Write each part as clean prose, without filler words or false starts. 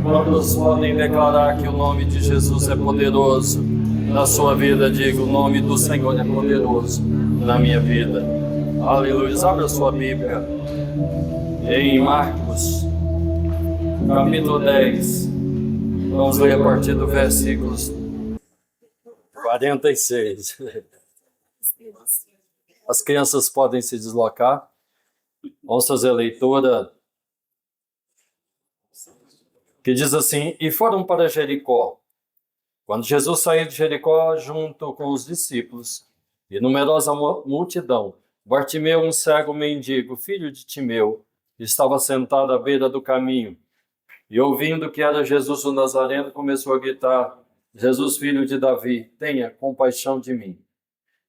Quantos podem declarar que o nome de Jesus é poderoso na sua vida? Diga, o nome do Senhor é poderoso na minha vida. Aleluia. Abra a sua Bíblia em Marcos, capítulo 10. Vamos ler a partir do versículo 46. As crianças podem se deslocar. Vamos fazer a leitura que diz assim: E foram para Jericó. Quando Jesus saiu de Jericó junto com os discípulos e numerosa multidão, Bartimeu, um cego mendigo, filho de Timeu, estava sentado à beira do caminho. E ouvindo que era Jesus o Nazareno, começou a gritar: Jesus, filho de Davi, tenha compaixão de mim.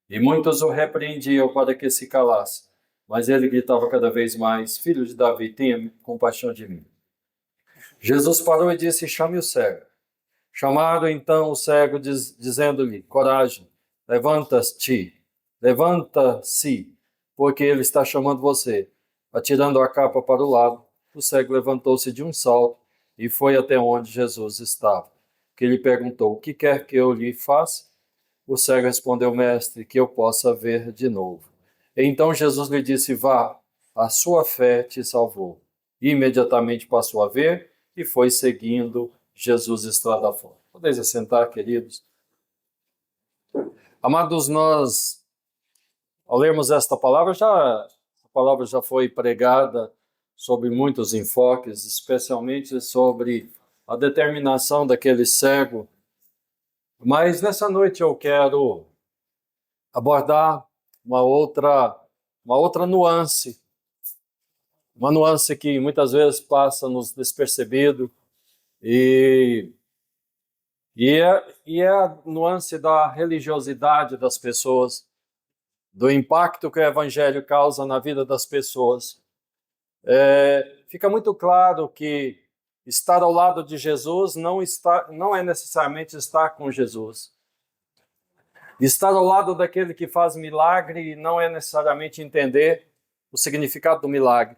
E muitos o repreendiam para que se calasse. Mas ele gritava cada vez mais: Filho de Davi, tenha compaixão de mim. Jesus parou e disse: Chame o cego. Chamaram então o cego, dizendo-lhe: Coragem, levanta-se, porque ele está chamando você. Atirando a capa para o lado, o cego levantou-se de um salto e foi até onde Jesus estava, que lhe perguntou: O que quer que eu lhe faça? O cego respondeu: Mestre, que eu possa ver de novo. Então Jesus lhe disse: Vá, a sua fé te salvou. E imediatamente passou a ver e foi seguindo Jesus estrada fora. Podeis assentar, queridos. Amados, nós, ao lermos esta palavra, a palavra já foi pregada sobre muitos enfoques, especialmente sobre a determinação daquele cego. Mas nessa noite eu quero abordar uma outra nuance, uma nuance que muitas vezes passa nos despercebido, e é a nuance da religiosidade das pessoas, do impacto que o Evangelho causa na vida das pessoas. Fica muito claro que estar ao lado de Jesus não é necessariamente estar com Jesus. Estar ao lado daquele que faz milagre não é necessariamente entender o significado do milagre.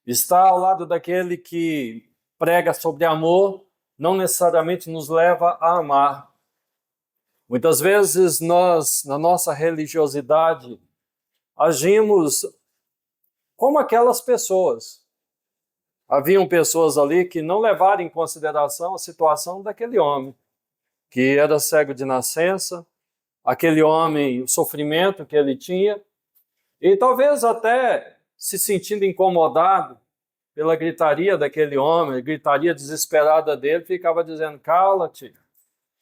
Estar ao lado daquele que prega sobre amor não necessariamente nos leva a amar. Muitas vezes nós, na nossa religiosidade, agimos como aquelas pessoas. Haviam pessoas ali que não levaram em consideração a situação daquele homem, que era cego de nascença, aquele homem, o sofrimento que ele tinha, e talvez até se sentindo incomodado pela gritaria daquele homem, a gritaria desesperada dele, ficava dizendo: cala-te,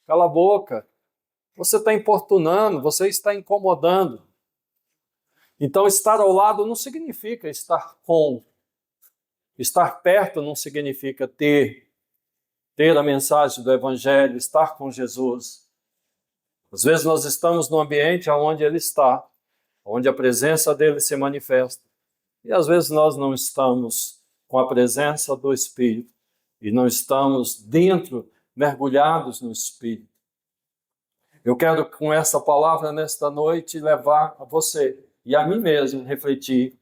cala a boca, você está importunando, você está incomodando. Então, estar ao lado não significa estar com. Estar perto não significa ter a mensagem do Evangelho, estar com Jesus. Às vezes nós estamos no ambiente onde Ele está, onde a presença dEle se manifesta. E às vezes nós não estamos com a presença do Espírito e não estamos dentro, mergulhados no Espírito. Eu quero, com essa palavra nesta noite, levar a você e a mim mesmo refletir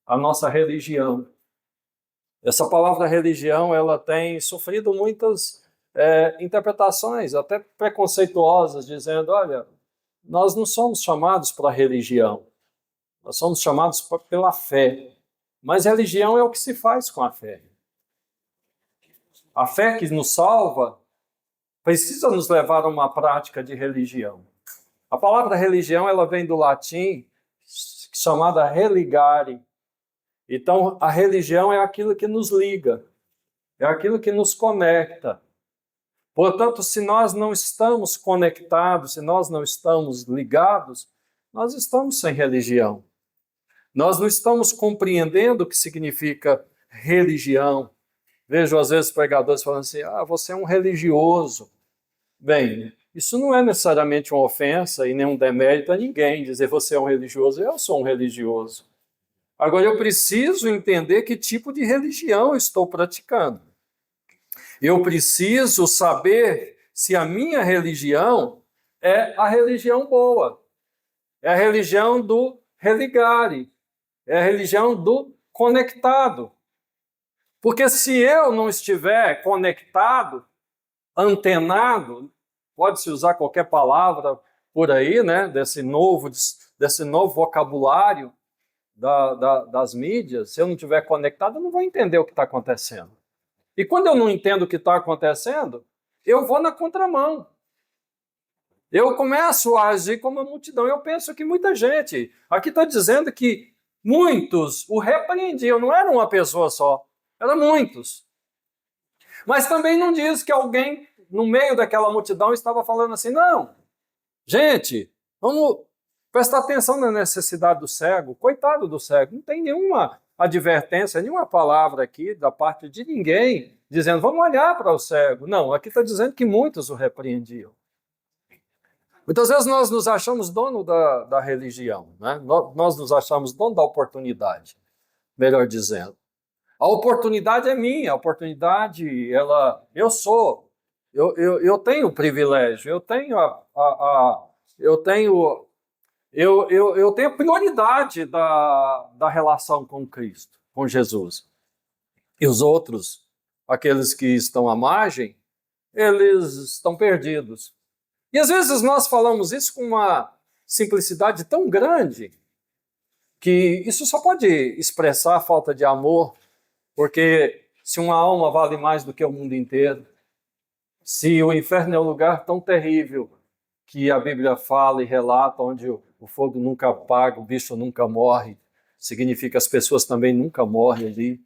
a nossa religião. Essa palavra religião, ela tem sofrido muitas interpretações, até preconceituosas, dizendo: olha, nós não somos chamados para religião, nós somos chamados pela fé. Mas religião é o que se faz com a fé. A fé que nos salva precisa nos levar a uma prática de religião. A palavra religião, ela vem do latim, chamada religare. Então, a religião é aquilo que nos liga, é aquilo que nos conecta. Portanto, se nós não estamos conectados, se nós não estamos ligados, nós estamos sem religião. Nós não estamos compreendendo o que significa religião. Vejo, às vezes, pregadores falando assim: você é um religioso. Bem, isso não é necessariamente uma ofensa e nem um demérito a ninguém dizer você é um religioso. Eu sou um religioso. Agora, eu preciso entender que tipo de religião eu estou praticando. Eu preciso saber se a minha religião é a religião boa, é a religião do religare, é a religião do conectado. Porque se eu não estiver conectado, antenado, pode-se usar qualquer palavra por aí, né, desse novo vocabulário das mídias, se eu não estiver conectado, eu não vou entender o que está acontecendo. E quando eu não entendo o que está acontecendo, eu vou na contramão. Eu começo a agir como a multidão. Eu penso que muita gente, aqui está dizendo que muitos o repreendiam, não era uma pessoa só, eram muitos. Mas também não diz que alguém no meio daquela multidão estava falando assim, não, gente, vamos prestar atenção na necessidade do cego, coitado do cego, não tem nenhuma advertência, nenhuma palavra aqui da parte de ninguém dizendo, vamos olhar para o cego. Não, aqui está dizendo que muitos o repreendiam. Muitas vezes nós nos achamos dono da religião, né? Nós nos achamos dono da oportunidade, melhor dizendo. A oportunidade é minha, a oportunidade, eu tenho o privilégio, eu tenho eu tenho a prioridade da relação com Cristo, com Jesus. E os outros, aqueles que estão à margem, eles estão perdidos. E às vezes nós falamos isso com uma simplicidade tão grande que isso só pode expressar a falta de amor, porque se uma alma vale mais do que o mundo inteiro, se o inferno é um lugar tão terrível que a Bíblia fala e relata, onde o fogo nunca apaga, o bicho nunca morre, significa que as pessoas também nunca morrem ali.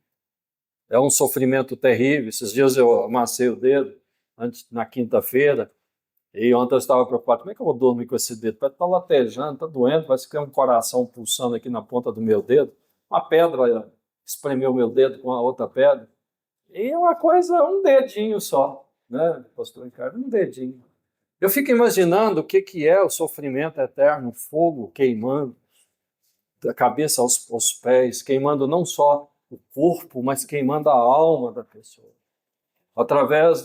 É um sofrimento terrível. Esses dias eu amassei o dedo, na quinta-feira, e ontem eu estava preocupado, como é que eu vou dormir com esse dedo? Parece que está latejando, está doendo, parece que tem um coração pulsando aqui na ponta do meu dedo. Uma pedra espremeu o meu dedo com a outra pedra. E é uma coisa, um dedinho só, né, pastor Ricardo? Um dedinho. Eu fico imaginando o que é o sofrimento eterno, fogo queimando, da cabeça aos pés, queimando não só o corpo, mas queimando a alma da pessoa, através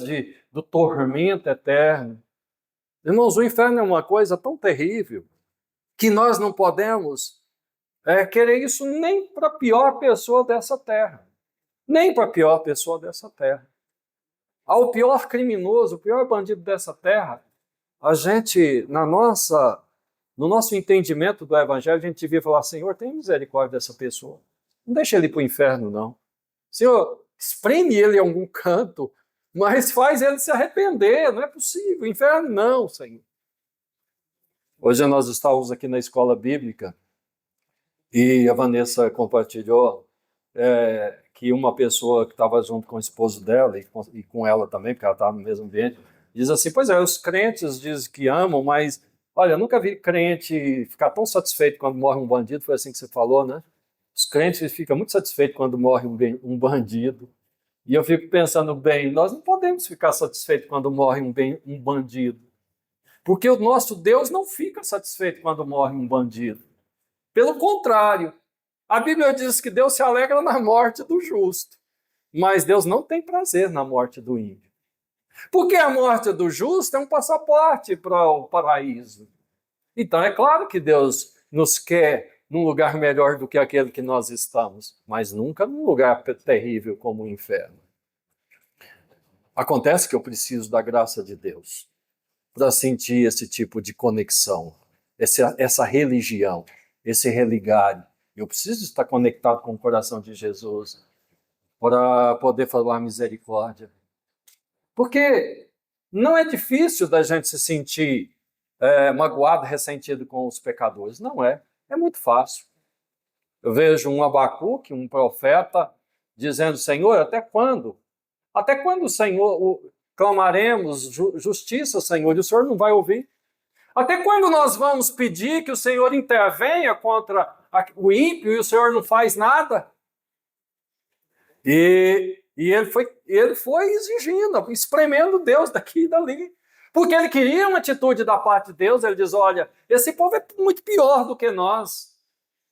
do tormento eterno. Irmãos, o inferno é uma coisa tão terrível que nós não podemos querer isso nem para a pior pessoa dessa terra. Nem para a pior pessoa dessa terra. Ao pior criminoso, o pior bandido dessa terra, a gente, no nosso entendimento do Evangelho, a gente devia falar, Senhor, tem misericórdia dessa pessoa. Não deixa ele para o inferno, não. Senhor, espreme ele em algum canto, mas faz ele se arrepender, não é possível. Inferno não, Senhor. Hoje nós estávamos aqui na escola bíblica e a Vanessa compartilhou que uma pessoa que estava junto com o esposo dela e com ela também, porque ela estava no mesmo ambiente, diz assim, pois é, os crentes dizem que amam, mas, olha, eu nunca vi crente ficar tão satisfeito quando morre um bandido, foi assim que você falou, né? Os crentes ficam muito satisfeitos quando morre um bandido. E eu fico pensando, bem, nós não podemos ficar satisfeitos quando morre um bandido. Porque o nosso Deus não fica satisfeito quando morre um bandido. Pelo contrário, a Bíblia diz que Deus se alegra na morte do justo, mas Deus não tem prazer na morte do ímpio. Porque a morte do justo é um passaporte para o paraíso. Então é claro que Deus nos quer num lugar melhor do que aquele que nós estamos, mas nunca num lugar terrível como o inferno. Acontece que eu preciso da graça de Deus para sentir esse tipo de conexão, essa religião, esse religário. Eu preciso estar conectado com o coração de Jesus para poder falar misericórdia. Porque não é difícil da gente se sentir magoado, ressentido com os pecadores. Não é. É muito fácil. Eu vejo um Abacuque, um profeta, dizendo, Senhor, até quando? Até quando, Senhor, clamaremos justiça, Senhor, e o Senhor não vai ouvir? Até quando nós vamos pedir que o Senhor intervenha contra o ímpio e o Senhor não faz nada? E ele foi exigindo, espremendo Deus daqui e dali. Porque ele queria uma atitude da parte de Deus, ele diz, olha, esse povo é muito pior do que nós.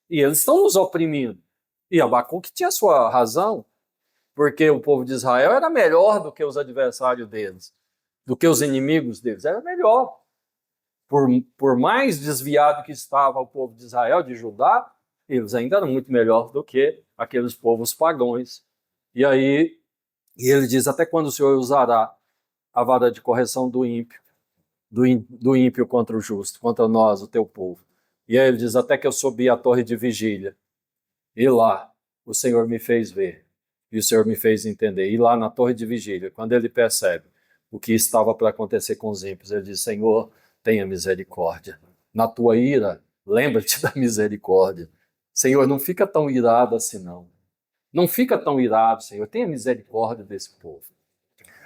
E eles estão nos oprimindo. E Abacuque tinha sua razão, porque o povo de Israel era melhor do que os adversários deles, do que os inimigos deles, era melhor. Por mais desviado que estava o povo de Israel, de Judá, eles ainda eram muito melhor do que aqueles povos pagãos. E aí E ele diz, até quando o Senhor usará a vara de correção do ímpio, do ímpio contra o justo, contra nós, o teu povo? E aí ele diz, até que eu subi a torre de vigília, e lá o Senhor me fez ver, e o Senhor me fez entender. E lá na torre de vigília, quando ele percebe o que estava para acontecer com os ímpios, ele diz, Senhor, tenha misericórdia. Na tua ira, lembra-te da misericórdia. Senhor, não fica tão irado assim não. Não fica tão irado, Senhor. Tenha misericórdia desse povo.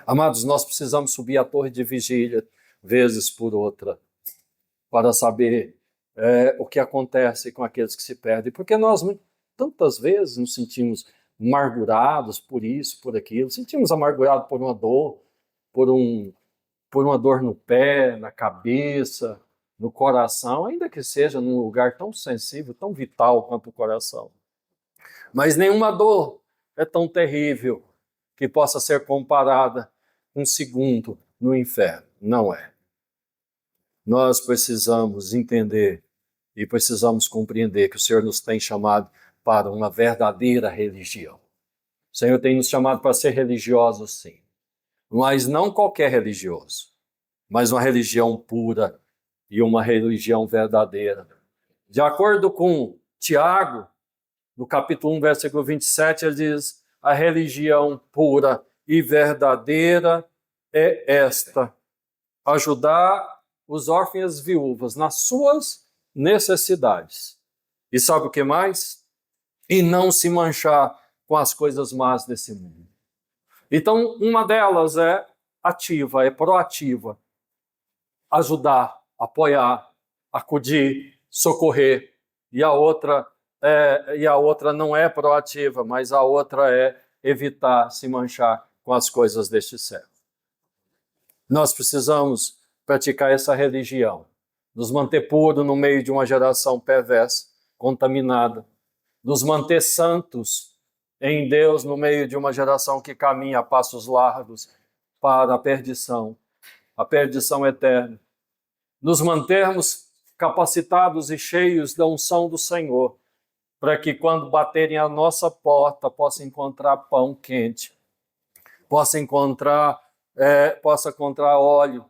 Amados, nós precisamos subir a torre de vigília vezes por outra para saber o que acontece com aqueles que se perdem. Porque nós tantas vezes nos sentimos amargurados por isso, por aquilo. Sentimos amargurados por uma dor, por uma dor no pé, na cabeça, no coração, ainda que seja num lugar tão sensível, tão vital quanto o coração. Mas nenhuma dor é tão terrível que possa ser comparada com um segundo no inferno. Não é. Nós precisamos entender e precisamos compreender que o Senhor nos tem chamado para uma verdadeira religião. O Senhor tem nos chamado para ser religiosos, sim. Mas não qualquer religioso, mas uma religião pura e uma religião verdadeira. De acordo com Tiago, no capítulo 1, versículo 27, ele diz, a religião pura e verdadeira é esta, ajudar os órfãos e as viúvas nas suas necessidades. E sabe o que mais? E não se manchar com as coisas más desse mundo. Então, uma delas é ativa, é proativa. Ajudar, apoiar, acudir, socorrer. E a outra não é proativa, mas a outra é evitar se manchar com as coisas deste século. Nós precisamos praticar essa religião, nos manter puro no meio de uma geração perversa, contaminada, nos manter santos em Deus no meio de uma geração que caminha a passos largos para a perdição eterna. Nos mantermos capacitados e cheios da unção do Senhor, para que quando baterem a nossa porta, possa encontrar pão quente, possa encontrar óleo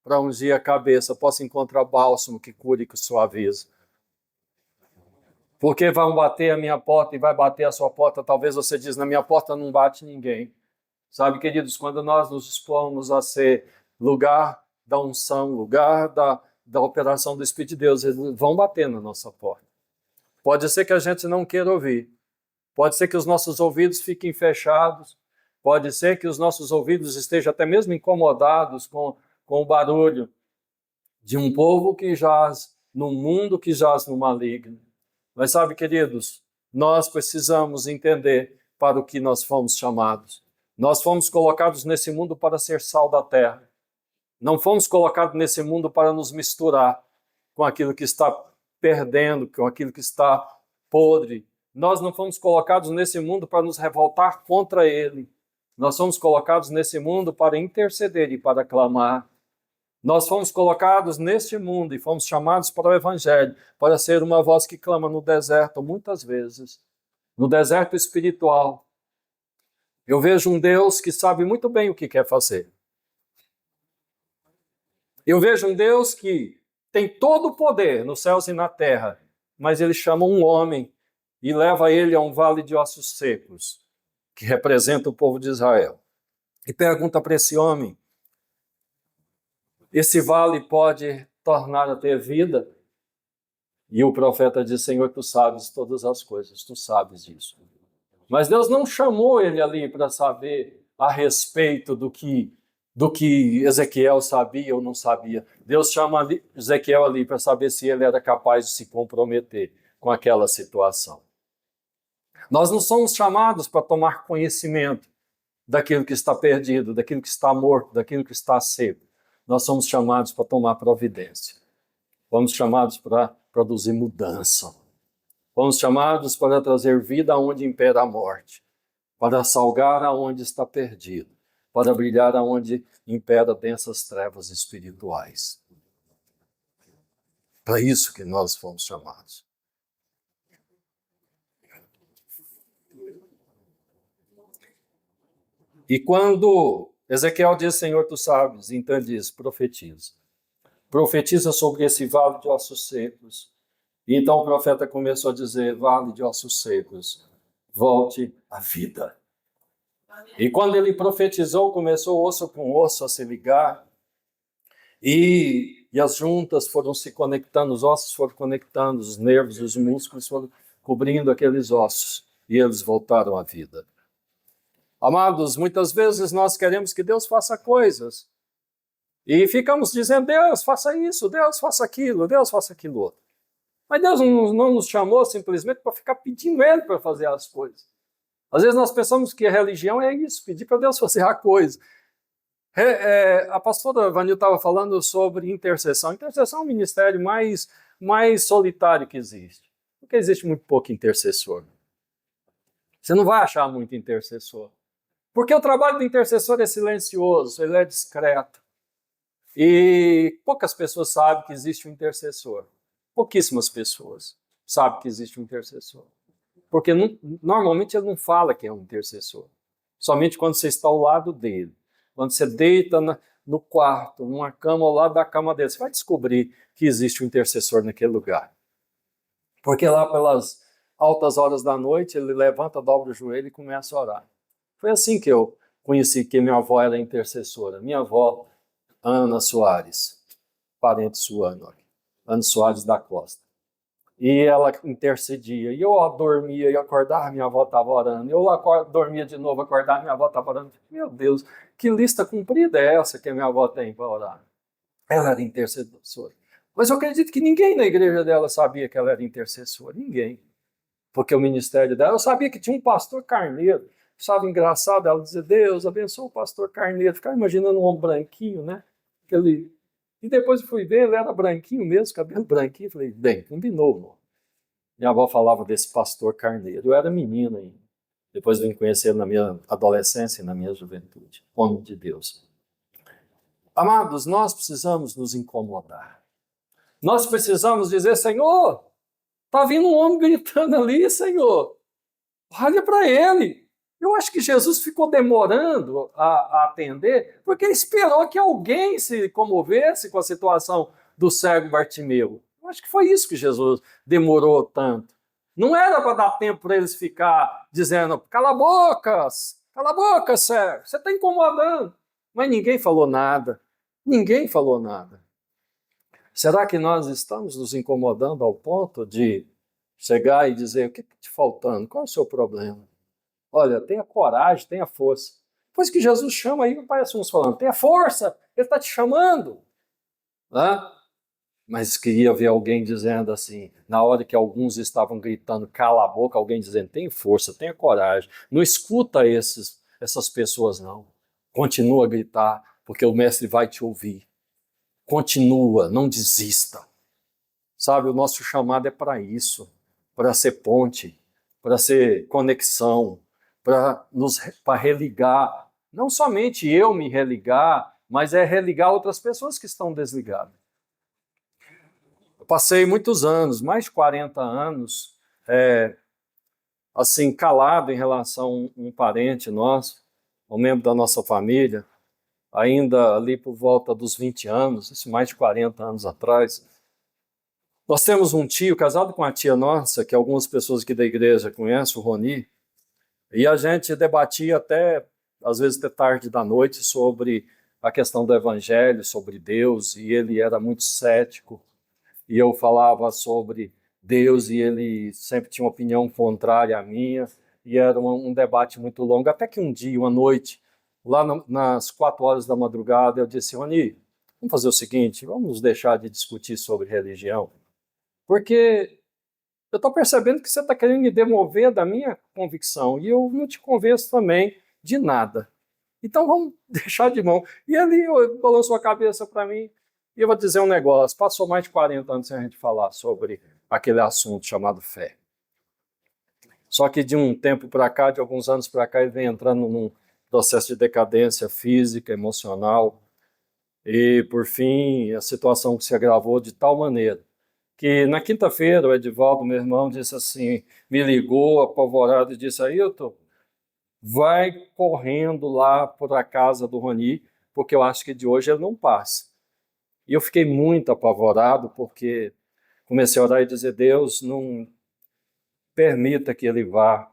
para ungir a cabeça, possa encontrar bálsamo que cure e que suaviza. Porque vão bater a minha porta e vai bater a sua porta, talvez você diz, na minha porta não bate ninguém. Sabe, queridos, quando nós nos dispomos a ser lugar da unção, lugar da operação do Espírito de Deus, eles vão bater na nossa porta. Pode ser que a gente não queira ouvir, pode ser que os nossos ouvidos fiquem fechados, pode ser que os nossos ouvidos estejam até mesmo incomodados com o barulho de um povo que jaz, num mundo que jaz no maligno. Mas sabe, queridos, nós precisamos entender para o que nós fomos chamados. Nós fomos colocados nesse mundo para ser sal da terra. Não fomos colocados nesse mundo para nos misturar com aquilo que está perdendo, com aquilo que está podre. Nós não fomos colocados nesse mundo para nos revoltar contra ele. Nós fomos colocados nesse mundo para interceder e para clamar. Nós fomos colocados neste mundo e fomos chamados para o Evangelho, para ser uma voz que clama no deserto, muitas vezes, no deserto espiritual. Eu vejo um Deus que sabe muito bem o que quer fazer. Eu vejo um Deus que tem todo o poder nos céus e na terra, mas ele chama um homem e leva ele a um vale de ossos secos, que representa o povo de Israel. E pergunta para esse homem, esse vale pode tornar a ter vida? E o profeta diz, Senhor, tu sabes todas as coisas, tu sabes disso. Mas Deus não chamou ele ali para saber a respeito do que Ezequiel sabia ou não sabia. Deus chama Ezequiel ali para saber se ele era capaz de se comprometer com aquela situação. Nós não somos chamados para tomar conhecimento daquilo que está perdido, daquilo que está morto, daquilo que está seco. Nós somos chamados para tomar providência. Fomos chamados para produzir mudança. Fomos chamados para trazer vida aonde impera a morte, para salgar aonde está perdido, para brilhar aonde impera densas trevas espirituais. Para isso que nós fomos chamados. E quando Ezequiel diz, Senhor, tu sabes, então ele diz, profetiza. Profetiza sobre esse vale de ossos secos. E então o profeta começou a dizer, vale de ossos secos, volte à vida. E quando ele profetizou, começou osso com osso a se ligar, e as juntas foram se conectando, os ossos foram conectando, os nervos, os músculos foram cobrindo aqueles ossos, e eles voltaram à vida. Amados, muitas vezes nós queremos que Deus faça coisas, e ficamos dizendo, Deus, faça isso, Deus, faça aquilo, Deus, faça aquilo outro. Mas Deus não nos chamou simplesmente para ficar pedindo Ele para fazer as coisas. Às vezes nós pensamos que a religião é isso, pedir para Deus fazer a coisa. A pastora Vanil estava falando sobre intercessão. Intercessão é o ministério mais solitário que existe. Porque existe muito pouco intercessor. Você não vai achar muito intercessor. Porque o trabalho do intercessor é silencioso, ele é discreto. E poucas pessoas sabem que existe um intercessor. Pouquíssimas pessoas sabem que existe um intercessor. Porque normalmente ele não fala que é um intercessor. Somente quando você está ao lado dele. Quando você deita no quarto, numa cama ao lado da cama dele, você vai descobrir que existe um intercessor naquele lugar. Porque lá pelas altas horas da noite, ele levanta, dobra o joelho e começa a orar. Foi assim que eu conheci que minha avó era intercessora. Minha avó, Ana Soares, parente suano, Ana Soares da Costa. E ela intercedia. E eu dormia e acordava, minha avó estava orando. Eu dormia de novo, acordava, minha avó estava orando. Meu Deus, que lista comprida é essa que a minha avó tem para orar? Ela era intercessora. Mas eu acredito que ninguém na igreja dela sabia que ela era intercessora. Ninguém. Porque o ministério dela... Eu sabia que tinha um pastor Carneiro. Achava engraçado ela dizer, Deus, abençoa o pastor Carneiro. Ficava imaginando um homem branquinho, né? E depois eu fui ver, ele era branquinho mesmo, cabelo branquinho. Falei, bem, combinou, irmão. Minha avó falava desse pastor Carneiro. Eu era menino ainda. Depois vim conhecer na minha adolescência e na minha juventude. Homem de Deus. Amados, nós precisamos nos incomodar. Nós precisamos dizer, Senhor, está vindo um homem gritando ali, Senhor. Olha para ele. Eu acho que Jesus ficou demorando a atender, porque ele esperou que alguém se comovesse com a situação do cego Bartimeu. Eu acho que foi isso que Jesus demorou tanto. Não era para dar tempo para eles ficar dizendo, cala a boca, cego, você está incomodando. Mas ninguém falou nada. Ninguém falou nada. Será que nós estamos nos incomodando ao ponto de chegar e dizer, o que está te faltando? Qual é o seu problema? Olha, tenha coragem, tenha força. Depois que Jesus chama, aí parece uns falando, tenha força, ele está te chamando. Né? Mas queria ver alguém dizendo assim, na hora que alguns estavam gritando, cala a boca, alguém dizendo, tenha força, tenha coragem. Não escuta essas pessoas, não. Continua a gritar, porque o mestre vai te ouvir. Continua, não desista. Sabe, o nosso chamado é para isso, para ser ponte, para ser conexão, para religar. Não somente eu me religar, mas é religar outras pessoas que estão desligadas. Eu passei muitos anos, mais de 40 anos, assim, calado em relação a um parente nosso, um membro da nossa família, ainda ali por volta dos 20 anos, isso mais de 40 anos atrás. Nós temos um tio casado com a tia nossa, que algumas pessoas aqui da igreja conhecem, o Roni, e a gente debatia até, às vezes, até tarde da noite sobre a questão do evangelho, sobre Deus, e ele era muito cético, e eu falava sobre Deus, e ele sempre tinha uma opinião contrária à minha, e era um debate muito longo, até que um dia, uma noite, lá nas 4 horas da madrugada, eu disse, Roni, vamos fazer o seguinte, vamos deixar de discutir sobre religião, porque eu estou percebendo que você está querendo me demover da minha convicção, e eu não te convenço também de nada. Então vamos deixar de mão. E ele balançou a cabeça para mim, e eu vou dizer um negócio, passou mais de 40 anos sem a gente falar sobre aquele assunto chamado fé. Só que de um tempo para cá, de alguns anos para cá, ele vem entrando num processo de decadência física, emocional, e por fim a situação se agravou de tal maneira que na quinta-feira o Edivaldo, meu irmão, disse assim, me ligou apavorado e disse, Ailton, vai correndo lá por a casa do Rony, porque eu acho que de hoje ele não passa. E eu fiquei muito apavorado, porque comecei a orar e dizer: Deus, não permita que ele vá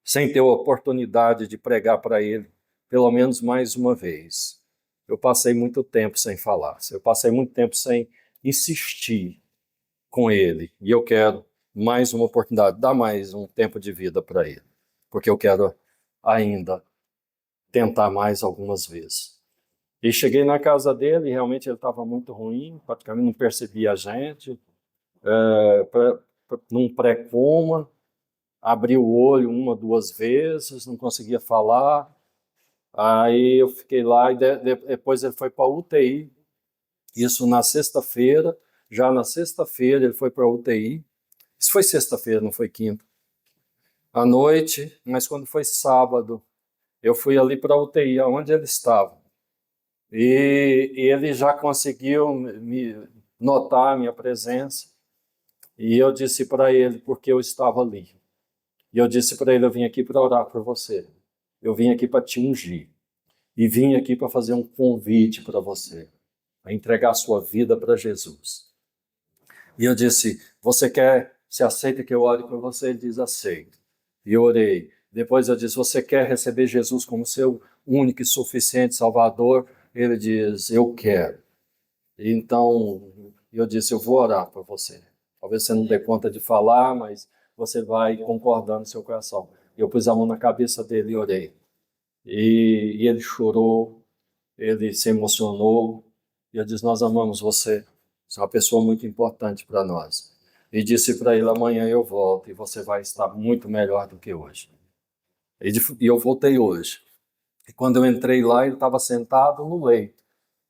sem ter a oportunidade de pregar para ele, pelo menos mais uma vez. Eu passei muito tempo sem falar, eu passei muito tempo sem insistir com ele, e eu quero mais uma oportunidade, dar mais um tempo de vida para ele, porque eu quero ainda tentar mais algumas vezes. E cheguei na casa dele, e realmente ele estava muito ruim, praticamente não percebia a gente, num pré-coma, abriu o olho uma, duas vezes, não conseguia falar. Aí eu fiquei lá e depois ele foi para a UTI. Isso na sexta-feira. Já na sexta-feira ele foi para a UTI. Isso foi sexta-feira, não foi quinta. À noite, mas quando foi sábado, eu fui ali para a UTI, onde ele estava. E ele já conseguiu me notar a minha presença. E eu disse para ele, porque eu estava ali. E eu disse para ele: eu vim aqui para orar por você. Eu vim aqui para te ungir. E vim aqui para fazer um convite para você, a entregar a sua vida para Jesus. E eu disse: você aceita que eu ore por você? Ele diz: aceito. E eu orei. Depois eu disse: você quer receber Jesus como seu único e suficiente Salvador? Ele diz: eu quero. Então, eu disse: eu vou orar por você. Talvez você não dê conta de falar, mas você vai concordar no seu coração. Eu pus a mão na cabeça dele e orei. E ele chorou, ele se emocionou, e eu disse: nós amamos você, você é uma pessoa muito importante para nós. E disse para ele: amanhã eu volto e você vai estar muito melhor do que hoje. E eu voltei hoje. E quando eu entrei lá, ele estava sentado no leito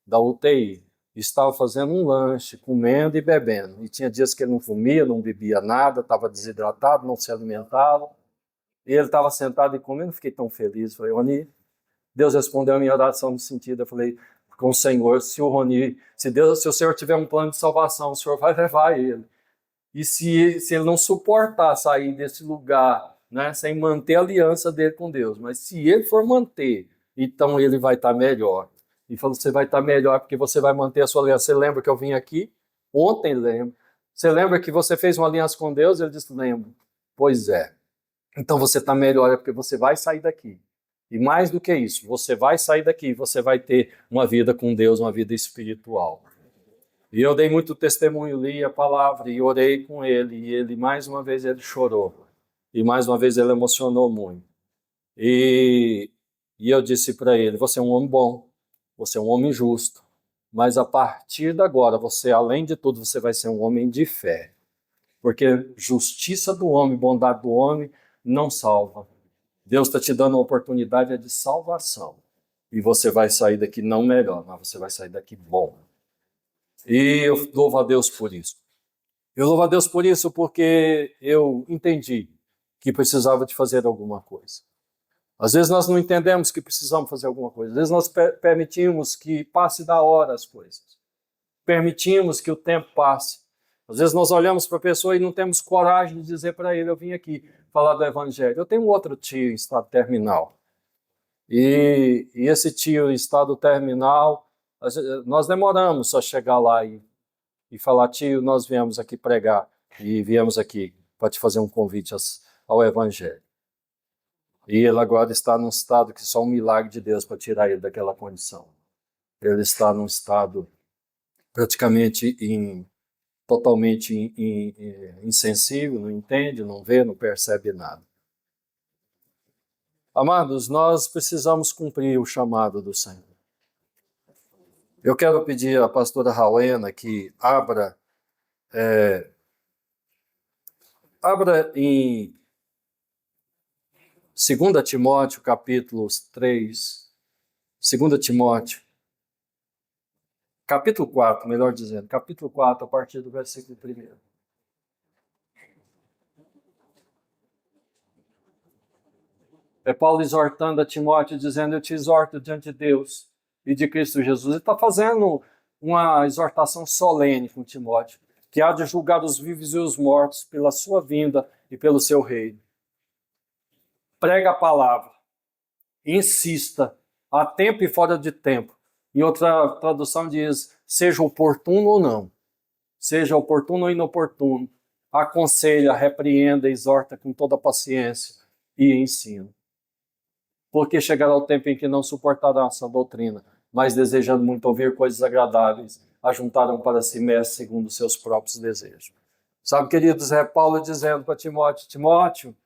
da UTI, estava fazendo um lanche, comendo e bebendo. E tinha dias que ele não comia, não bebia nada, estava desidratado, não se alimentava. E ele estava sentado e comendo, fiquei tão feliz. Falei: Rony, Deus respondeu a minha oração no sentido, eu falei com o Senhor: se o Rony, se o Senhor tiver um plano de salvação, o Senhor vai levar ele. E se ele não suportar sair desse lugar, né, sem manter a aliança dele com Deus, mas se ele for manter, então ele vai estar melhor. E falou: você vai estar melhor porque você vai manter a sua aliança. Você lembra que eu vim aqui? Ontem lembro. Você lembra que você fez uma aliança com Deus? Ele disse: lembro. Pois é. Então você está melhor porque você vai sair daqui. E mais do que isso, você vai sair daqui e você vai ter uma vida com Deus, uma vida espiritual. E eu dei muito testemunho, li a palavra e orei com ele. E ele, mais uma vez, ele chorou. E mais uma vez ele emocionou muito. E eu disse para ele: você é um homem bom, você é um homem justo. Mas a partir de agora, você, além de tudo, você vai ser um homem de fé. Porque justiça do homem, bondade do homem, não salva. Deus está te dando uma oportunidade de salvação. E você vai sair daqui não melhor, mas você vai sair daqui bom. E eu louvo a Deus por isso. Eu louvo a Deus por isso porque eu entendi que precisava de fazer alguma coisa. Às vezes nós não entendemos que precisamos fazer alguma coisa. Às vezes nós permitimos que passe da hora as coisas. Permitimos que o tempo passe. Às vezes nós olhamos para a pessoa e não temos coragem de dizer para ele: eu vim aqui falar do Evangelho. Eu tenho um outro tio em estado terminal. E esse tio em estado terminal, nós demoramos a chegar lá e falar: tio, nós viemos aqui pregar e viemos aqui para te fazer um convite ao Evangelho. E ele agora está num estado que só um milagre de Deus para tirar ele daquela condição. Ele está num estado praticamente totalmente insensível, não entende, não vê, não percebe nada. Amados, nós precisamos cumprir o chamado do Senhor. Eu quero pedir à pastora Rauena que abra em 2 Timóteo, capítulo 3, 2 Timóteo, capítulo 4, melhor dizendo, capítulo 4, a partir do versículo 1. É Paulo exortando a Timóteo, dizendo: eu te exorto diante de Deus e de Cristo Jesus. Ele está fazendo uma exortação solene com Timóteo, que há de julgar os vivos e os mortos pela sua vinda e pelo seu reino. prega a palavra, insista, a tempo e fora de tempo. Em outra tradução diz, seja oportuno ou não, seja oportuno ou inoportuno, aconselha, repreenda, exorta com toda paciência e ensina. Porque chegará o tempo em que não suportarão essa doutrina, mas desejando muito ouvir coisas agradáveis, ajuntarão para si mestres segundo seus próprios desejos. Sabe, queridos, é Paulo dizendo para Timóteo, Timóteo,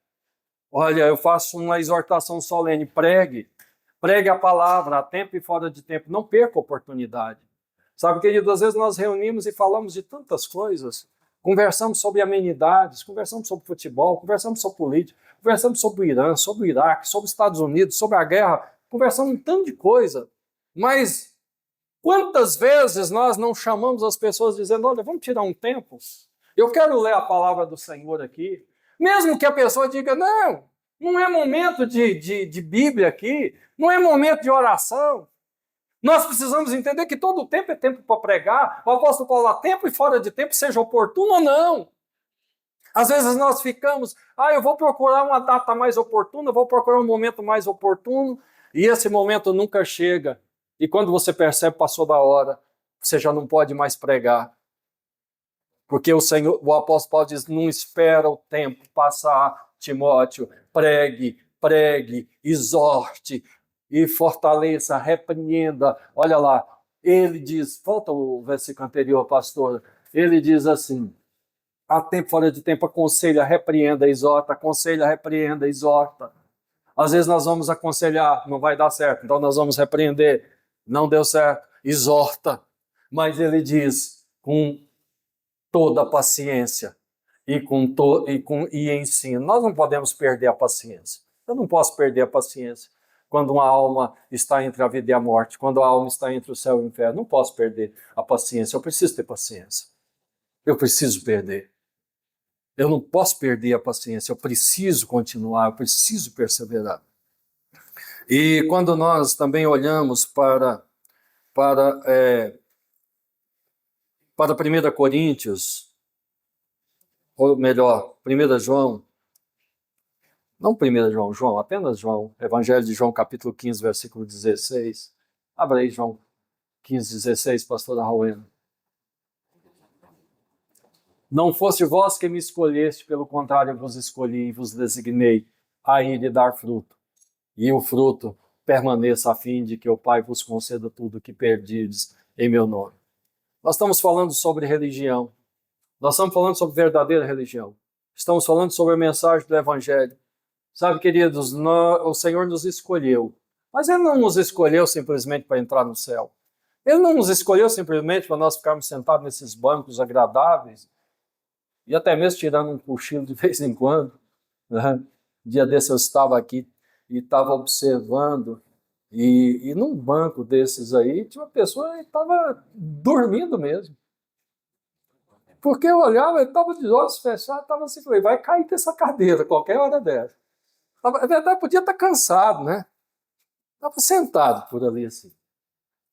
olha, eu faço uma exortação solene, pregue a palavra, a tempo e fora de tempo, não perca a oportunidade. Sabe, querido, às vezes nós reunimos e falamos de tantas coisas, conversamos sobre amenidades, conversamos sobre futebol, conversamos sobre política, conversamos sobre o Irã, sobre o Iraque, sobre os Estados Unidos, sobre a guerra, conversamos um tanto de coisa, mas quantas vezes nós não chamamos as pessoas dizendo, olha, vamos tirar um tempo? Eu quero ler a palavra do Senhor aqui. Mesmo que a pessoa diga, não é momento de Bíblia aqui, não é momento de oração. Nós precisamos entender que todo tempo é tempo para pregar. O apóstolo Paulo, a tempo e fora de tempo, seja oportuno ou não. Às vezes nós ficamos, eu vou procurar uma data mais oportuna, vou procurar um momento mais oportuno, e esse momento nunca chega. E quando você percebe, passou da hora, você já não pode mais pregar. Porque o apóstolo Paulo diz, não espera o tempo passar, Timóteo, pregue, exorte e fortaleça, repreenda. Olha lá, ele diz, falta o versículo anterior, pastor, ele diz assim, a tempo, fora de tempo, aconselha, repreenda, exorta, aconselha, repreenda, exorta. Às vezes nós vamos aconselhar, não vai dar certo, então nós vamos repreender, não deu certo, exorta. Mas ele diz, com toda a paciência e ensino. Nós não podemos perder a paciência. Eu não posso perder a paciência quando uma alma está entre a vida e a morte, quando a alma está entre o céu e o inferno. Não posso perder a paciência. Eu preciso ter paciência. Eu preciso perder. Eu não posso perder a paciência. Eu preciso continuar, eu preciso perseverar. E quando nós também olhamos para 1 Coríntios, ou melhor, 1 João, não 1 João, apenas João, Evangelho de João, capítulo 15, versículo 16. Abra aí, João 15, 16, pastora Rowena. Não foste vós que me escolheste, pelo contrário, eu vos escolhi e vos designei a ir e dar fruto. E o fruto permaneça a fim de que o Pai vos conceda tudo o que perdides em meu nome. Nós estamos falando sobre religião. Nós estamos falando sobre verdadeira religião. Estamos falando sobre a mensagem do Evangelho. Sabe, queridos, o Senhor nos escolheu. Mas Ele não nos escolheu simplesmente para entrar no céu. Ele não nos escolheu simplesmente para nós ficarmos sentados nesses bancos agradáveis e até mesmo tirando um cochilo de vez em quando. Né? Dia desse eu estava aqui e estava observando e num banco desses aí tinha uma pessoa que estava dormindo mesmo. Porque eu olhava, ele estava de olhos fechados, estava assim, falei, vai cair dessa cadeira qualquer hora dessa. Na verdade, podia estar cansado, né? Estava sentado por ali assim.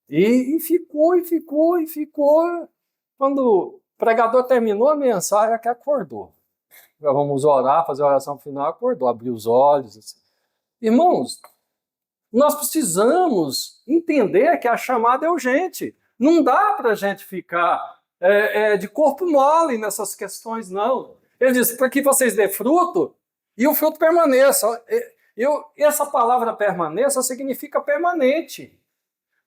E ficou. Quando o pregador terminou a mensagem, é que acordou. Vamos orar, fazer a oração final, acordou, abriu os olhos. Assim. Irmãos, nós precisamos entender que a chamada é urgente. Não dá para a gente ficar de corpo mole nessas questões, não. Ele diz, para que vocês dêem fruto e o fruto permaneça. Essa palavra permaneça significa permanente.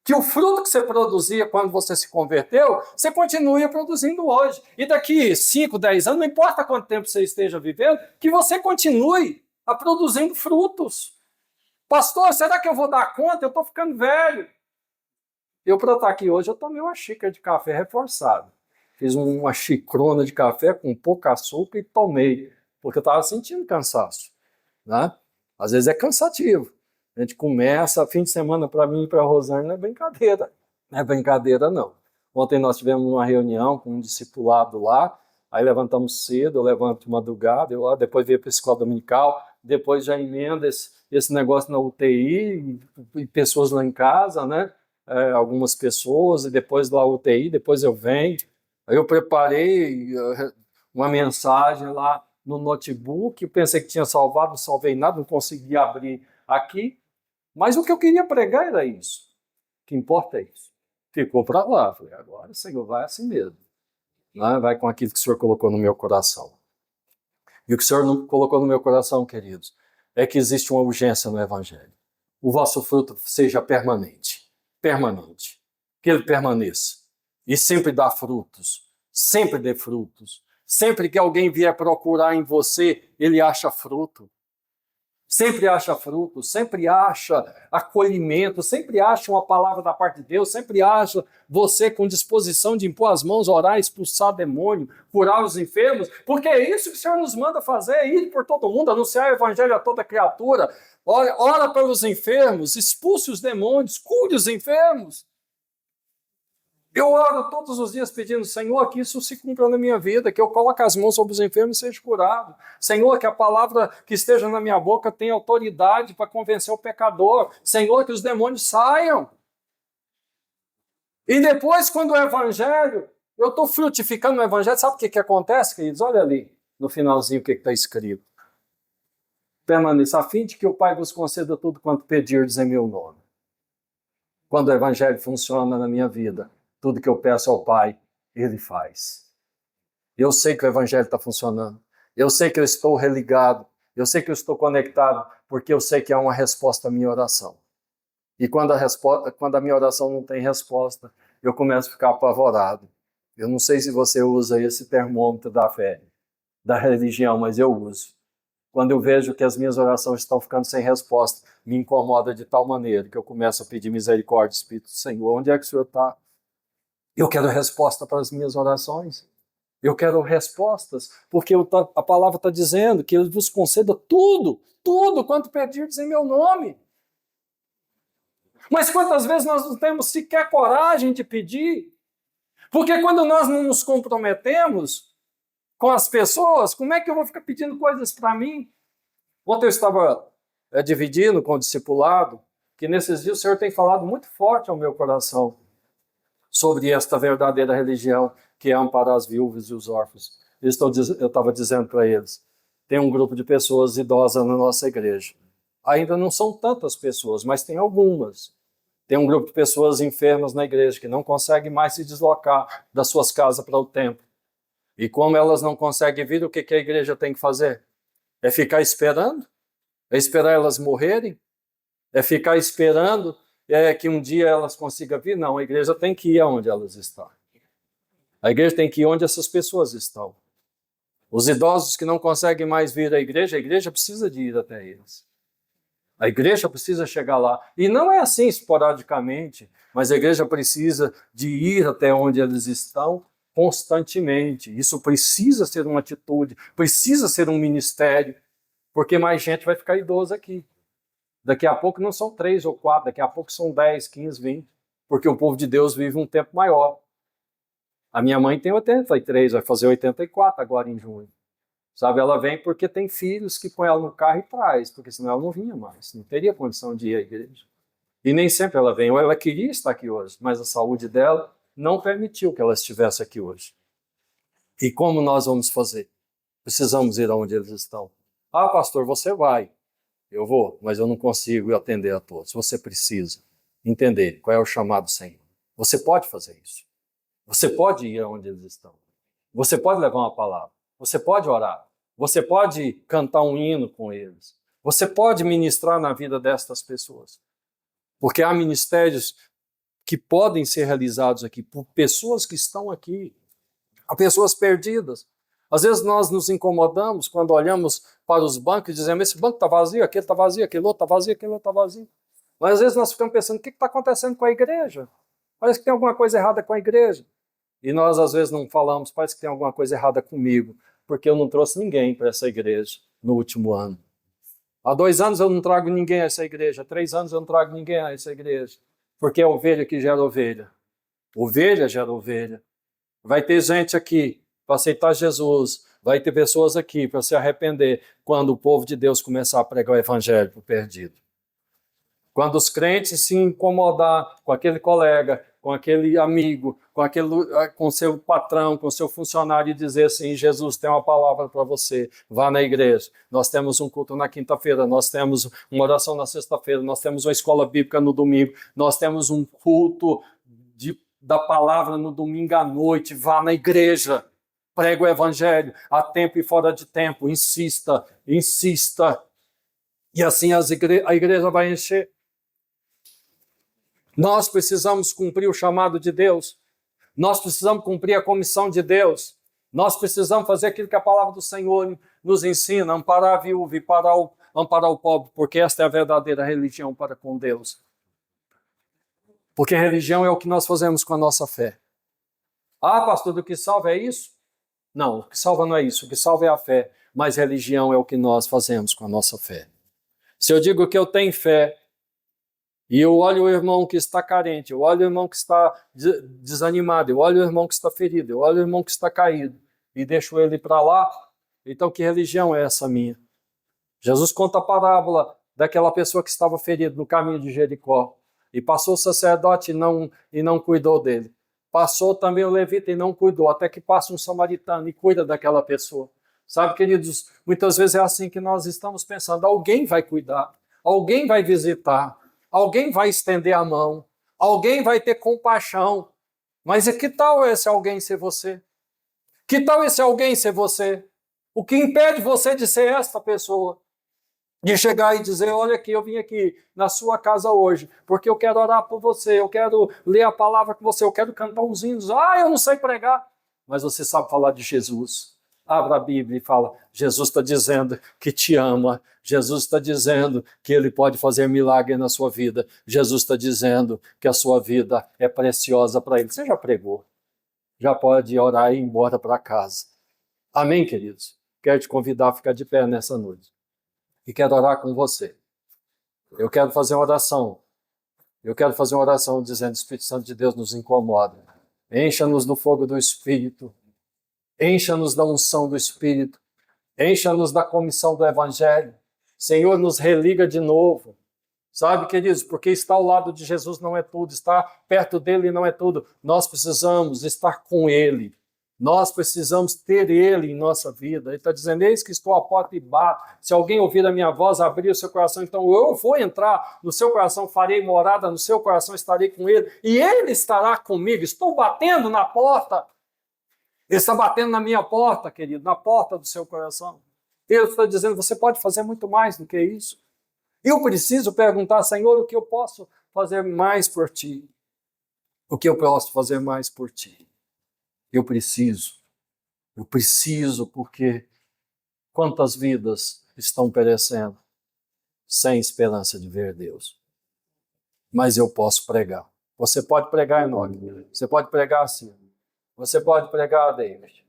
Que o fruto que você produzia quando você se converteu, você continue produzindo hoje. E daqui 5, 10 anos, não importa quanto tempo você esteja vivendo, que você continue a produzindo frutos. Pastor, será que eu vou dar conta? Eu estou ficando velho. Eu, para estar aqui hoje, eu tomei uma xícara de café reforçado. Fiz uma xicrona de café com pouco açúcar e tomei, porque eu estava sentindo cansaço. Né? Às vezes é cansativo. A gente começa, fim de semana para mim e para a Rosane não é brincadeira. Não é brincadeira, não. Ontem nós tivemos uma reunião com um discipulado lá, aí levantamos cedo, eu levanto de madrugada, eu lá, depois veio para a escola dominical, depois já emenda esse negócio na UTI, e pessoas lá em casa, né? Algumas pessoas, e depois lá UTI, depois eu venho. Aí eu preparei uma mensagem lá no notebook, eu pensei que tinha salvado, não salvei nada, não consegui abrir aqui. Mas o que eu queria pregar era isso. O que importa é isso. Ficou para lá. Falei, agora o Senhor vai assim mesmo. Né? Vai com aquilo que o Senhor colocou no meu coração. E o que o Senhor colocou no meu coração, queridos, é que existe uma urgência no Evangelho. O vosso fruto seja permanente. Permanente. Que ele permaneça. E sempre dá frutos. Sempre dê frutos. Sempre que alguém vier procurar em você, ele acha fruto. Sempre acha fruto, sempre acha acolhimento, sempre acha uma palavra da parte de Deus, sempre acha você com disposição de impor as mãos, orar, expulsar demônio, curar os enfermos, porque é isso que o Senhor nos manda fazer, ir por todo mundo, anunciar o evangelho a toda criatura, ora pelos enfermos, expulse os demônios, cure os enfermos. Eu oro todos os dias pedindo, Senhor, que isso se cumpra na minha vida, que eu coloque as mãos sobre os enfermos e seja curado. Senhor, que a palavra que esteja na minha boca tenha autoridade para convencer o pecador. Senhor, que os demônios saiam. E depois, quando o evangelho, eu estou frutificando no evangelho, sabe o que acontece, queridos? Olha ali, no finalzinho, o que está escrito. Permaneça, a fim de que o Pai vos conceda tudo quanto pedirdes em meu nome. Quando o evangelho funciona na minha vida, tudo que eu peço ao Pai, Ele faz. Eu sei que o Evangelho está funcionando. Eu sei que eu estou religado. Eu sei que eu estou conectado, porque eu sei que há uma resposta à minha oração. E quando a minha oração não tem resposta, eu começo a ficar apavorado. Eu não sei se você usa esse termômetro da fé, da religião, mas eu uso. Quando eu vejo que as minhas orações estão ficando sem resposta, me incomoda de tal maneira que eu começo a pedir misericórdia, Espírito Senhor, onde é que o Senhor está? Eu quero resposta para as minhas orações. Eu quero respostas, porque a palavra está dizendo que Ele vos conceda tudo, tudo quanto pedirdes em meu nome. Mas quantas vezes nós não temos sequer coragem de pedir? Porque quando nós não nos comprometemos com as pessoas, como é que eu vou ficar pedindo coisas para mim? Ontem eu estava dividindo com o discipulado, que nesses dias o Senhor tem falado muito forte ao meu coração sobre esta verdadeira religião que é amparar as viúvas e os órfãos. Eu estava dizendo para eles, tem um grupo de pessoas idosas na nossa igreja. Ainda não são tantas pessoas, mas tem algumas. Tem um grupo de pessoas enfermas na igreja que não conseguem mais se deslocar das suas casas para o templo. E como elas não conseguem vir, o que a igreja tem que fazer? É ficar esperando? É esperar elas morrerem? É ficar esperando que um dia elas consigam vir? Não, a igreja tem que ir aonde elas estão. A igreja tem que ir onde essas pessoas estão. Os idosos que não conseguem mais vir à igreja, a igreja precisa de ir até eles. A igreja precisa chegar lá. E não é assim esporadicamente, mas a igreja precisa de ir até onde eles estão constantemente. Isso precisa ser uma atitude, precisa ser um ministério, porque mais gente vai ficar idosa aqui. Daqui a pouco não são 3 ou 4, daqui a pouco são 10, 15, 20, porque o povo de Deus vive um tempo maior. A minha mãe tem 83, vai fazer 84 agora em junho. Sabe, ela vem porque tem filhos que põe ela no carro e traz, porque senão ela não vinha mais, não teria condição de ir à igreja. E nem sempre ela vem, ou ela queria estar aqui hoje, mas a saúde dela não permitiu que ela estivesse aqui hoje. E como nós vamos fazer? Precisamos ir aonde eles estão. Ah, pastor, você vai. Eu vou, mas eu não consigo atender a todos. Você precisa entender qual é o chamado do Senhor. Você pode fazer isso. Você pode ir aonde eles estão. Você pode levar uma palavra. Você pode orar. Você pode cantar um hino com eles. Você pode ministrar na vida destas pessoas. Porque há ministérios que podem ser realizados aqui por pessoas que estão aqui. Há pessoas perdidas. Às vezes nós nos incomodamos quando olhamos para os bancos e dizemos, esse banco está vazio, aquele está vazio, aquele outro está vazio, aquele outro está vazio. Mas às vezes nós ficamos pensando, o que está acontecendo com a igreja? Parece que tem alguma coisa errada com a igreja. E nós às vezes não falamos, parece que tem alguma coisa errada comigo, porque eu não trouxe ninguém para essa igreja no último ano. Há 2 anos eu não trago ninguém a essa igreja, há 3 anos eu não trago ninguém a essa igreja, porque é ovelha que gera ovelha. Ovelha gera ovelha. Vai ter gente aqui para aceitar Jesus, vai ter pessoas aqui para se arrepender quando o povo de Deus começar a pregar o evangelho para o perdido. Quando os crentes se incomodar com aquele colega, com aquele amigo, com seu patrão, com seu funcionário e dizer assim, Jesus tem uma palavra para você, vá na igreja. Nós temos um culto na quinta-feira, nós temos uma oração na sexta-feira, nós temos uma escola bíblica no domingo, nós temos um culto da palavra no domingo à noite, vá na igreja. Prega o evangelho, a tempo e fora de tempo, insista, insista. E assim a igreja vai encher. Nós precisamos cumprir o chamado de Deus. Nós precisamos cumprir a comissão de Deus. Nós precisamos fazer aquilo que a palavra do Senhor nos ensina, amparar a viúva e amparar o pobre, porque esta é a verdadeira religião para com Deus. Porque religião é o que nós fazemos com a nossa fé. Ah, pastor, o que salva é isso? Não, o que salva não é isso. O que salva é a fé. Mas religião é o que nós fazemos com a nossa fé. Se eu digo que eu tenho fé, e eu olho o irmão que está carente, eu olho o irmão que está desanimado, eu olho o irmão que está ferido, eu olho o irmão que está caído, e deixo ele para lá, então que religião é essa minha? Jesus conta a parábola daquela pessoa que estava ferida no caminho de Jericó, e passou o sacerdote e não cuidou dele. Passou também o levita e não cuidou, até que passa um samaritano e cuida daquela pessoa. Sabe, queridos, muitas vezes é assim que nós estamos pensando, alguém vai cuidar, alguém vai visitar, alguém vai estender a mão, alguém vai ter compaixão. Mas que tal esse alguém ser você? Que tal esse alguém ser você? O que impede você de ser esta pessoa? De chegar e dizer, olha aqui, eu vim aqui na sua casa hoje, porque eu quero orar por você, eu quero ler a palavra com você, eu quero cantar uns hinos. Ah, eu não sei pregar. Mas você sabe falar de Jesus. Abra a Bíblia e fala, Jesus está dizendo que te ama, Jesus está dizendo que Ele pode fazer milagre na sua vida, Jesus está dizendo que a sua vida é preciosa para Ele. Você já pregou, já pode orar e ir embora para casa. Amém, queridos? Quero te convidar a ficar de pé nessa noite e quero orar com você. Eu quero fazer uma oração. Eu quero fazer uma oração dizendo, Espírito Santo de Deus nos incomoda. Encha-nos do fogo do Espírito. Encha-nos da unção do Espírito, encha-nos da comissão do Evangelho. Senhor, nos religa de novo. Sabe, queridos, porque estar ao lado de Jesus não é tudo, estar perto dele não é tudo. Nós precisamos estar com ele. Nós precisamos ter ele em nossa vida. Ele está dizendo, eis que estou à porta e bato. Se alguém ouvir a minha voz, abrir o seu coração, então eu vou entrar no seu coração, farei morada no seu coração, estarei com ele, e ele estará comigo. Estou batendo na porta. Ele está batendo na minha porta, querido, na porta do seu coração. Ele está dizendo, você pode fazer muito mais do que isso. Eu preciso perguntar, Senhor, o que eu posso fazer mais por ti? O que eu posso fazer mais por ti? Eu preciso porque quantas vidas estão perecendo sem esperança de ver Deus? Mas eu posso pregar. Você pode pregar, Enoque. Você pode pregar assim. Você pode pregar, David.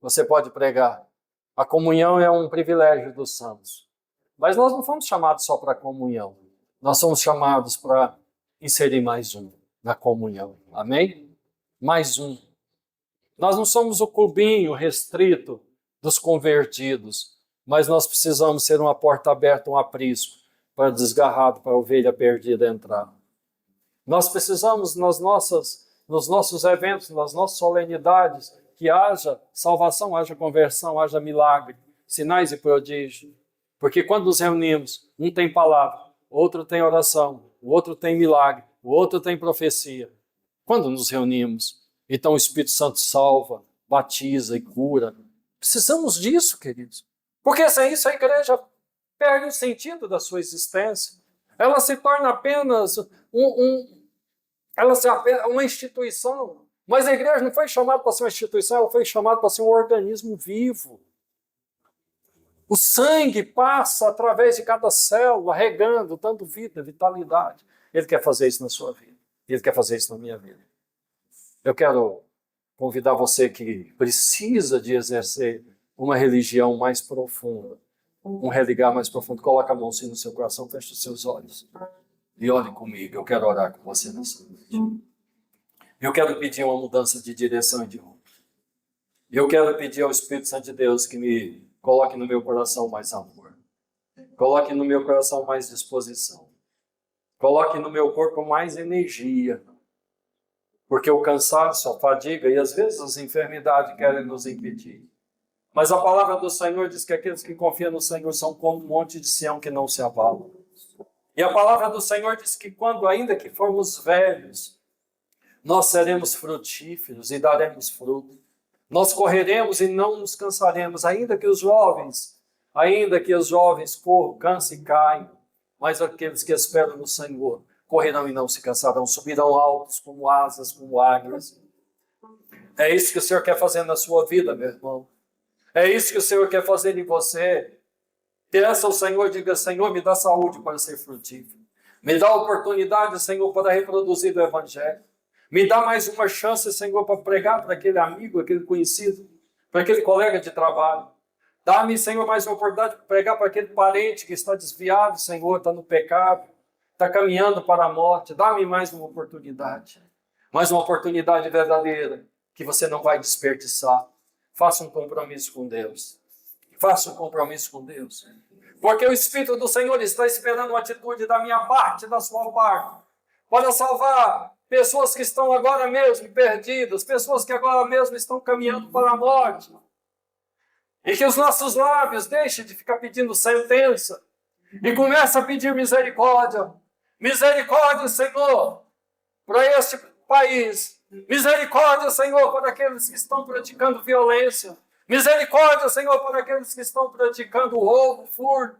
Você pode pregar. A comunhão é um privilégio dos santos. Mas nós não fomos chamados só para a comunhão. Nós somos chamados para inserir mais um na comunhão. Amém? Mais um. Nós não somos o clubinho restrito dos convertidos, mas nós precisamos ser uma porta aberta, um aprisco, para desgarrado, para a ovelha perdida entrar. Nós precisamos, nos nossos eventos, nas nossas solenidades, que haja salvação, haja conversão, haja milagre, sinais e prodígios. Porque quando nos reunimos, um tem palavra, outro tem oração, o outro tem milagre, o outro tem profecia. Quando nos reunimos, então o Espírito Santo salva, batiza e cura. Precisamos disso, queridos. Porque sem isso a igreja perde o sentido da sua existência. Ela se torna apenas uma instituição. Mas a igreja não foi chamada para ser uma instituição, ela foi chamada para ser um organismo vivo. O sangue passa através de cada célula, regando, dando vida, vitalidade. Ele quer fazer isso na sua vida. Ele quer fazer isso na minha vida. Eu quero convidar você que precisa de exercer uma religião mais profunda, um religar mais profundo. Coloca a mão assim no seu coração, feche os seus olhos e ore comigo. Eu quero orar com você nessa noite. Eu quero pedir uma mudança de direção e de rumo. Eu quero pedir ao Espírito Santo de Deus que me coloque no meu coração mais amor. Coloque no meu coração mais disposição. coloque no meu corpo mais energia, porque o cansaço, a fadiga e às vezes as enfermidades querem nos impedir. Mas a palavra do Senhor diz que aqueles que confiam no Senhor são como um monte de Sião que não se abala. E a palavra do Senhor diz que quando ainda que formos velhos, nós seremos frutíferos e daremos fruto. Nós correremos e não nos cansaremos, ainda que os jovens corram, cansem e caem, mas aqueles que esperam no Senhor correrão e não se cansarão, subirão altos como asas, como águias. É isso que o Senhor quer fazer na sua vida, meu irmão. É isso que o Senhor quer fazer em você. Peça ao Senhor, diga: Senhor, me dá saúde para ser frutífero. Me dá oportunidade, Senhor, para reproduzir o Evangelho. Me dá mais uma chance, Senhor, para pregar para aquele amigo, aquele conhecido, para aquele colega de trabalho. Dá-me, Senhor, mais uma oportunidade para pregar para aquele parente que está desviado, Senhor, está no pecado, está caminhando para a morte. Dá-me mais uma oportunidade verdadeira, que você não vai desperdiçar. Faça um compromisso com Deus. Faça um compromisso com Deus. Porque o Espírito do Senhor está esperando uma atitude da minha parte, da sua parte, para salvar pessoas que estão agora mesmo perdidas, pessoas que agora mesmo estão caminhando para a morte. E que os nossos lábios deixem de ficar pedindo sentença e comece a pedir misericórdia. Misericórdia, Senhor, para este país. Misericórdia, Senhor, para aqueles que estão praticando violência. Misericórdia, Senhor, para aqueles que estão praticando roubo, furto.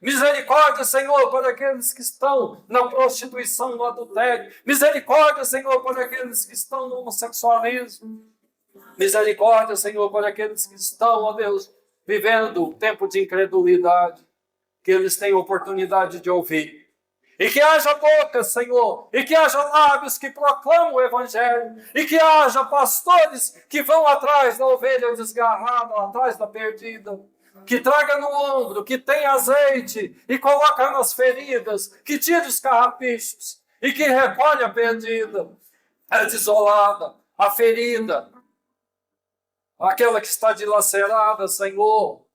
Misericórdia, Senhor, para aqueles que estão na prostituição, no adultério. Misericórdia, Senhor, para aqueles que estão no homossexualismo. Misericórdia, Senhor, para aqueles que estão, ó Deus, vivendo um tempo de incredulidade. Que eles tenham oportunidade de ouvir. E que haja boca, Senhor, e que haja lábios que proclamam o Evangelho, e que haja pastores que vão atrás da ovelha desgarrada, atrás da perdida, que traga no ombro, que tenha azeite e coloca nas feridas, que tire os carrapichos e que recolhe a perdida, a desolada, a ferida, aquela que está dilacerada, Senhor.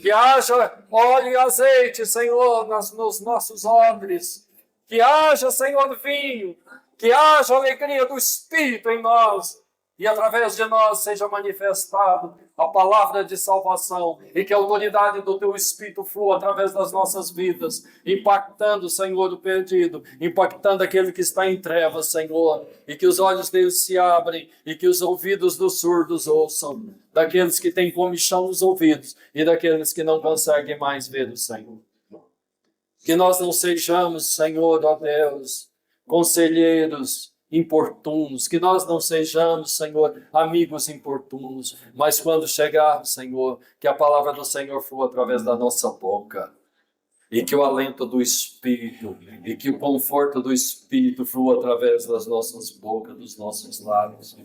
Que haja óleo e azeite, Senhor, nos nossos odres. Que haja, Senhor, vinho. Que haja alegria do Espírito em nós. E através de nós seja manifestado a palavra de salvação. E que a autoridade do Teu Espírito flua através das nossas vidas. Impactando, Senhor, o perdido. Impactando aquele que está em trevas, Senhor. E que os olhos deles se abrem. E que os ouvidos dos surdos ouçam. Daqueles que têm comichão nos ouvidos e daqueles que não conseguem mais ver o Senhor. Que nós não sejamos, Senhor, ó Deus, conselheiros importunos, que nós não sejamos, Senhor, amigos importunos, mas quando chegarmos, Senhor, que a palavra do Senhor flua através da nossa boca. E que o alento do Espírito e que o conforto do Espírito flua através das nossas bocas, dos nossos lábios.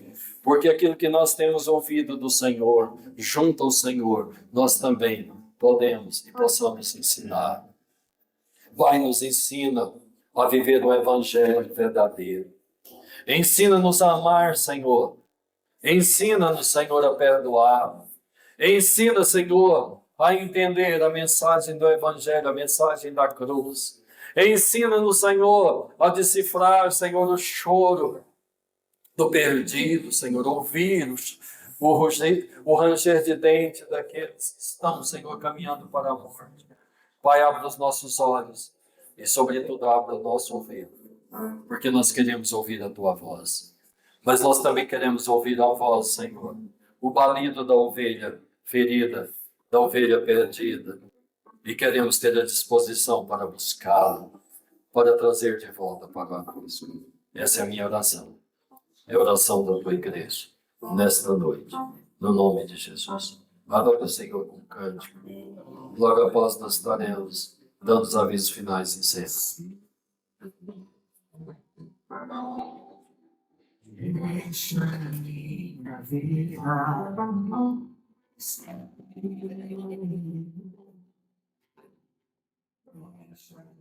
Porque aquilo que nós temos ouvido do Senhor, junto ao Senhor, nós também podemos e possamos ensinar. Pai, nos ensina a viver o Evangelho verdadeiro. Ensina-nos a amar, Senhor. Ensina-nos, Senhor, a perdoar. Ensina, Senhor, a entender a mensagem do Evangelho, a mensagem da cruz. Ensina-nos, Senhor, a decifrar, Senhor, o choro do perdido, Senhor, ouvir o ranger de dentes daqueles que estão, Senhor, caminhando para a morte. Pai, abre os nossos olhos e, sobretudo, abre o nosso ouvido, porque nós queremos ouvir a Tua voz. Mas nós também queremos ouvir a voz, Senhor, o balido da ovelha ferida, da ovelha perdida, e queremos ter a disposição para buscá-lo, para trazer de volta para a cruz. Essa é a minha oração. É a oração da tua igreja, nesta noite, no nome de Jesus. Adore o Senhor com cântico. Logo após nós estaremos dando os avisos finais em cena. Deixa-me a vida. Thank you.